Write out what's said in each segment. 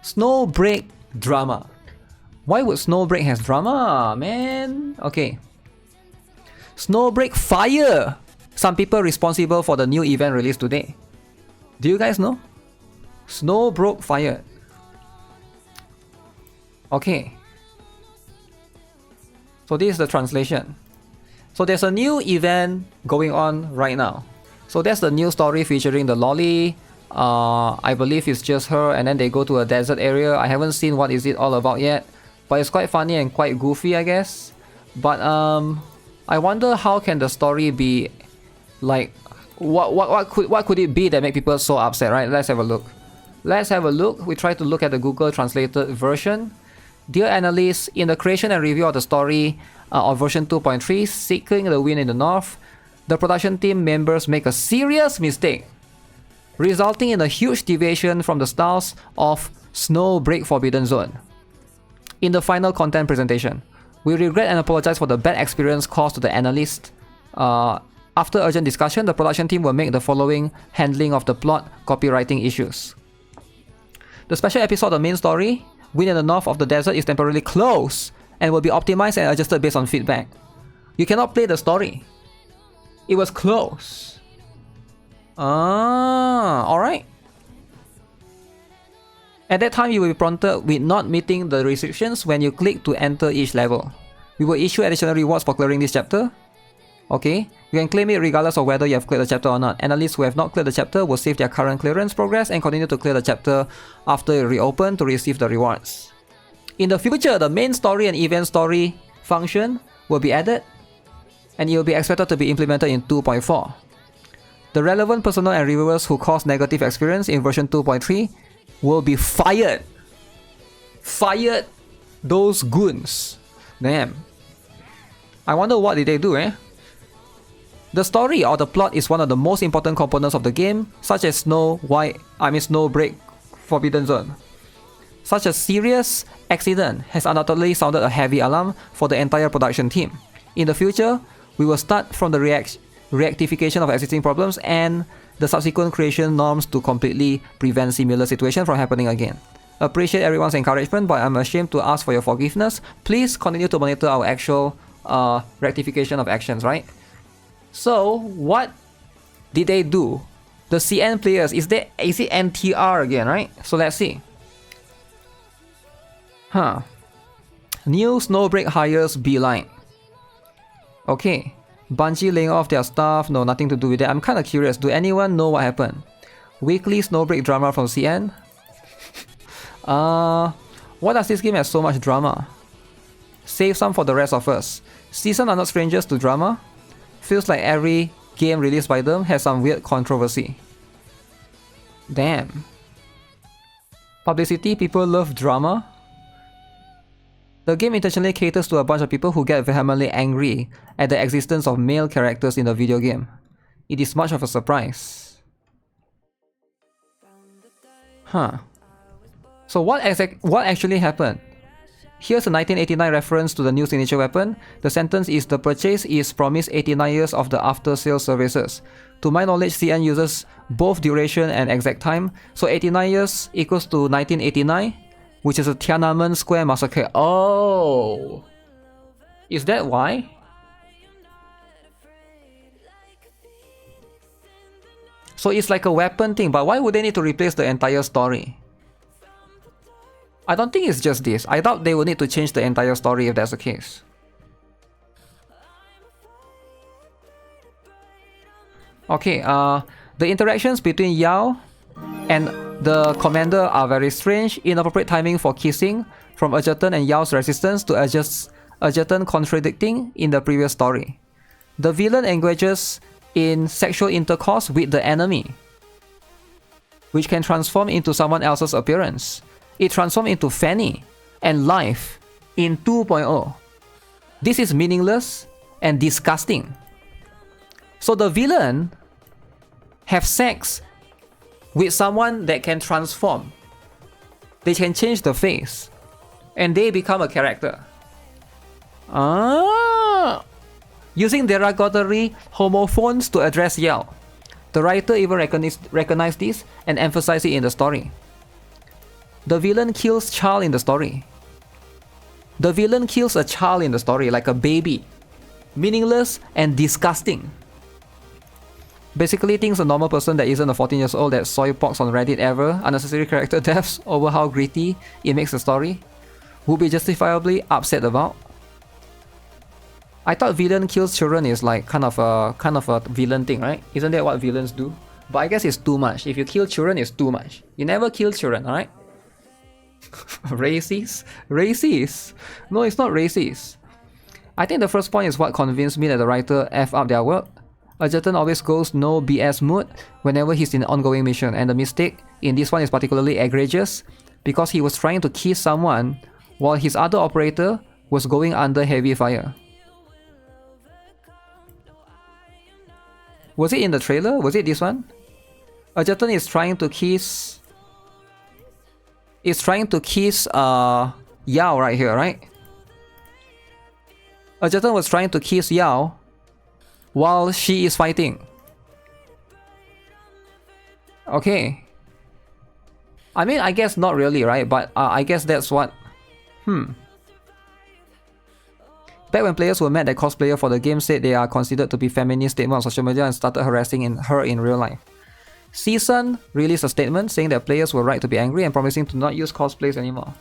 Snowbreak drama. Why would Snowbreak has drama, man? Okay. Snowbreak fire some people responsible for the new event released today. Do you guys know? Snowbreak fired. Okay. So this is the translation. So there's a new event going on right now. So that's the new story featuring the lolly. I believe it's just her, and then they go to a desert area. I haven't seen what is it all about yet, but it's quite funny and quite goofy, I guess. But I wonder how can the story be like, what could it be that make people so upset, right? Let's have a look. Let's have a look. We try to look at the Google translated version. Dear analysts, in the creation and review of the story of version 2.3, Seeking the Wind in the North, the production team members make a serious mistake, resulting in a huge deviation from the styles of Snowbreak Forbidden Zone. In the final content presentation, we regret and apologize for the bad experience caused to the analyst. After urgent discussion, the production team will make the following handling of the plot copywriting issues. The special episode of the main story, Wind in the North of the Desert, is temporarily closed and will be optimized and adjusted based on feedback. You cannot play the story. It was closed. Alright. At that time, you will be prompted with not meeting the restrictions when you click to enter each level. We will issue additional rewards for clearing this chapter. Okay, you can claim it regardless of whether you have cleared the chapter or not. Analysts who have not cleared the chapter will save their current clearance progress and continue to clear the chapter after it reopens to receive the rewards. In the future, the main story and event story function will be added, and it will be expected to be implemented in 2.4. The relevant personnel and reviewers who caused negative experience in version 2.3 will be fired. Fired those goons. Damn. I wonder what did they do, eh? The story or the plot is one of the most important components of the game, such as Snowbreak Forbidden Zone. Such a serious accident has undoubtedly sounded a heavy alarm for the entire production team. In the future, we will start from the rectification of existing problems and the subsequent creation norms to completely prevent similar situations from happening again. Appreciate everyone's encouragement, but I'm ashamed to ask for your forgiveness. Please continue to monitor our actual rectification of actions, right? So, what did they do? The CN players, is it NTR again, right? So let's see. New Snowbreak hires Beeline. Okay. Bungie laying off their staff, no, nothing to do with that. I'm kind of curious, do anyone know what happened? Weekly Snowbreak drama from CN? Why does this game have so much drama? Save some for the rest of us. Season are not strangers to drama. Feels like every game released by them has some weird controversy. Damn. Publicity, people love drama. The game intentionally caters to a bunch of people who get vehemently angry at the existence of male characters in the video game. It is much of a surprise. So what actually happened? Here's a 1989 reference to the new signature weapon. The sentence is, the purchase is promised 89 years of the after-sales services. To my knowledge, CN uses both duration and exact time. So 89 years equals to 1989, which is a Tiananmen Square massacre. Oh! Is that why? So it's like a weapon thing, but why would they need to replace the entire story? I don't think it's just this. I doubt they will need to change the entire story if that's the case. Okay, the interactions between Yao and the commander are very strange. Inappropriate timing for kissing from Edgerton and Yao's resistance to Edgerton contradicting in the previous story. The villain engages in sexual intercourse with the enemy, which can transform into someone else's appearance. It transforms into Fanny and life in 2.0. This is meaningless and disgusting. So the villain have sex with someone that can transform. They can change the face and they become a character. Using derogatory homophones to address Yao. The writer even recognized this and emphasized it in the story. The villain kills child in the story. The villain kills a child in the story, like a baby. Meaningless and disgusting. Basically thinks a normal person that isn't a 14 years old that soy pox on Reddit ever, unnecessary character deaths over how gritty it makes the story, would be justifiably upset about. I thought villain kills children is like kind of a villain thing, right? Isn't that what villains do? But I guess it's too much. If you kill children, it's too much. You never kill children, alright? Racist? Racist? No, it's not racist. I think the first point is what convinced me that the writer F up their work. Edgerton always goes no BS mood whenever he's in an ongoing mission, and the mistake in this one is particularly egregious because he was trying to kiss someone while his other operator was going under heavy fire. Was it in the trailer? Was it this one? Edgerton is trying to kiss... Yao right here, right? Edgerton was trying to kiss Yao while she is fighting. Okay. I mean, I guess not really, right? But I guess that's what... Back when players were mad that cosplayer for the game said they are considered to be feminist statements on social media and started harassing her in real life. Season released a statement saying that players were right to be angry and promising to not use cosplays anymore.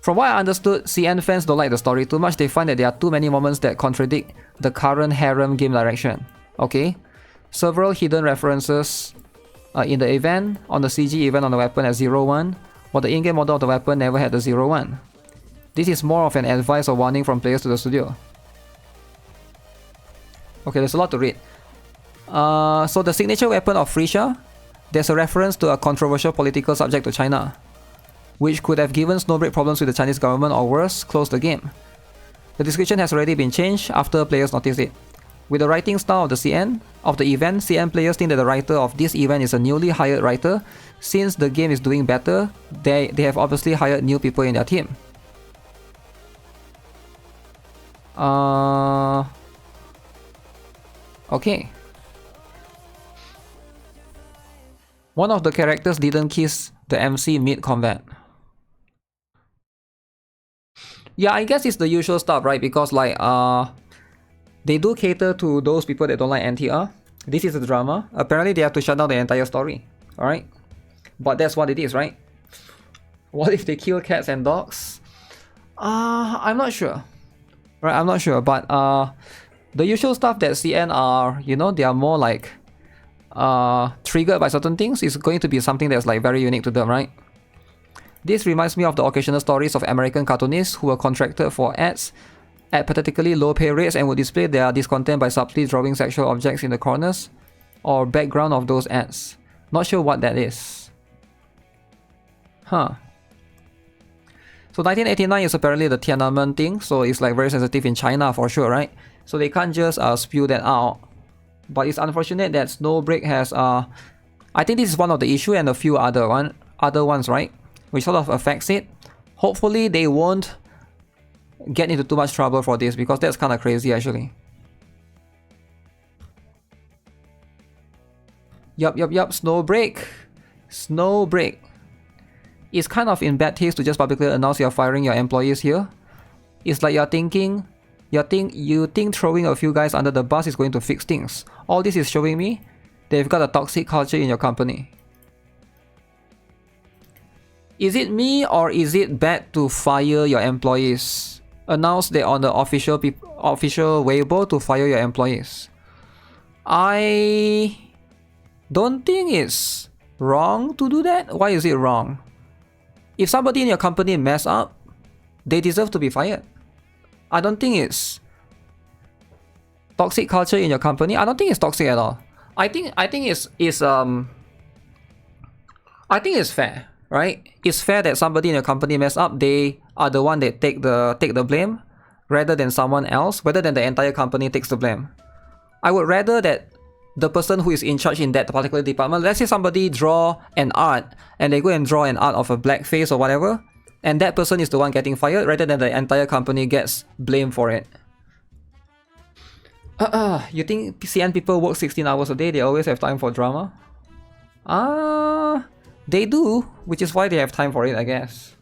From what I understood, CN fans don't like the story too much. They find that there are too many moments that contradict the current harem game direction. Okay? Several hidden references in the event, on the CG event on the weapon at 0-1, while the in-game model of the weapon never had the 0-1. This is more of an advice or warning from players to the studio. Okay, there's a lot to read. So the signature weapon of Frisha, there's a reference to a controversial political subject to China, which could have given Snowbreak problems with the Chinese government or worse, close the game. The description has already been changed after players noticed it. With the writing style of the event, CN players think that the writer of this event is a newly hired writer. Since the game is doing better, they have obviously hired new people in their team. Okay. One of the characters didn't kiss the MC mid-combat. Yeah, I guess it's the usual stuff, right? Because like, they do cater to those people that don't like NTR. This is a drama. Apparently they have to shut down the entire story. Alright? But that's what it is, right? What if they kill cats and dogs? I'm not sure. Right, I'm not sure. But the usual stuff that CN are, you know, they are more like triggered by certain things is going to be something that's like very unique to them, right? This reminds me of the occasional stories of American cartoonists who were contracted for ads at pathetically low pay rates and would display their discontent by subtly drawing sexual objects in the corners or background of those ads. Not sure what that is. Huh. So 1989 is apparently the Tiananmen thing, so it's like very sensitive in China for sure, right? So they can't just spew that out. But it's unfortunate that Snowbreak has I think this is one of the issue and a few other ones, right? Which sort of affects it. Hopefully they won't get into too much trouble for this because that's kind of crazy actually. Yup, Snowbreak. It's kind of in bad taste to just publicly announce you're firing your employees here. It's like you think throwing a few guys under the bus is going to fix things. All this is showing me that you've got a toxic culture in your company. Is it me or is it bad to fire your employees? Announce that on the official Weibo to fire your employees. I don't think it's wrong to do that. Why is it wrong? If somebody in your company mess up, they deserve to be fired. I don't think it's toxic culture in your company. I don't think it's toxic at all. I think it's fair, right? It's fair that somebody in your company mess up. They are the one that take the blame, rather than someone else, rather than the entire company takes the blame. I would rather that the person who is in charge in that particular department, let's say somebody draw an art and they go and draw an art of a black face or whatever, and that person is the one getting fired rather than the entire company gets blamed for it. You think CN people work 16 hours a day? They always have time for drama? They do, which is why they have time for it, I guess.